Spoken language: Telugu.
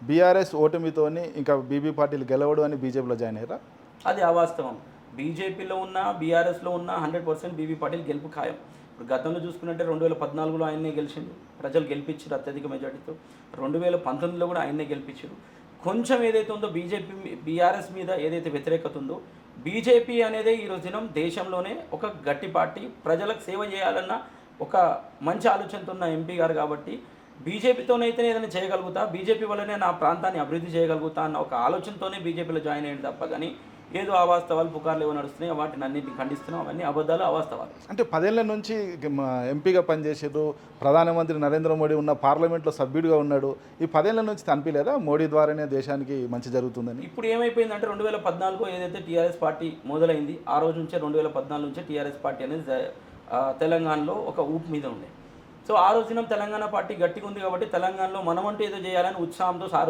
బీఆర్ఎస్ ఓటమితోని ఇంకా బీబీ పాటిల్ గెలవడు అని బీజేపీలో జాయిన్ అయ్యారా? అది అవాస్తవం. బీజేపీలో ఉన్న, బీఆర్ఎస్లో ఉన్న 100% బీబీ పాటిల్ గెలుపు ఖాయం. ఇప్పుడు గతంలో చూసుకున్నట్టే 2014లో ఆయన్నే గెలిచిండు. ప్రజలు గెలిపించారు అత్యధిక మెజార్టీతో. 2019లో కూడా ఆయన్నే గెలిపించారు. కొంచెం ఏదైతే ఉందో బీఆర్ఎస్ మీద ఏదైతే వ్యతిరేకత ఉందో, బీజేపీ అనేదే ఈరోజు దినం దేశంలోనే ఒక గట్టి పార్టీ, ప్రజలకు సేవ చేయాలన్న ఒక మంచి ఆలోచనతో ఉన్న ఎంపీ గారు కాబట్టి బీజేపీతోనైతేనే ఏదైనా చేయగలుగుతా, బీజేపీ వల్లనే నా ప్రాంతాన్ని అభివృద్ధి చేయగలుగుతా అన్న ఒక ఆలోచనతోనే బీజేపీలో జాయిన్ అయ్యింది తప్ప కానీ ఏదో అవాస్తవాలు పుకార్లు ఏవో నడుస్తున్నాయి వాటిని అన్నింటిని ఖండిస్తున్నాం. అవన్నీ అబద్ధాలు, అవాస్తవాలు. అంటే 10 ఏళ్ల నుంచి ఎంపీగా పనిచేసారు. ప్రధానమంత్రి నరేంద్ర మోడీ ఉన్న పార్లమెంట్లో సభ్యుడిగా ఉన్నాడు. ఈ 10 ఏళ్ల నుంచి అనిపించలేదా మోడీ ద్వారానే దేశానికి మంచి జరుగుతుందని? ఇప్పుడు ఏమైపోయిందంటే 2014 ఏదైతే టీఆర్ఎస్ పార్టీ మొదలైంది ఆ రోజు నుంచే 2014 నుంచే టీఆర్ఎస్ పార్టీ అనేది తెలంగాణలో ఒక ఊపు మీద ఉండే. సో ఆ రోజున తెలంగాణ పార్టీ గట్టిగా ఉంది కాబట్టి తెలంగాణలో మనమంటూ ఏదో చేయాలని ఉత్సాహంతో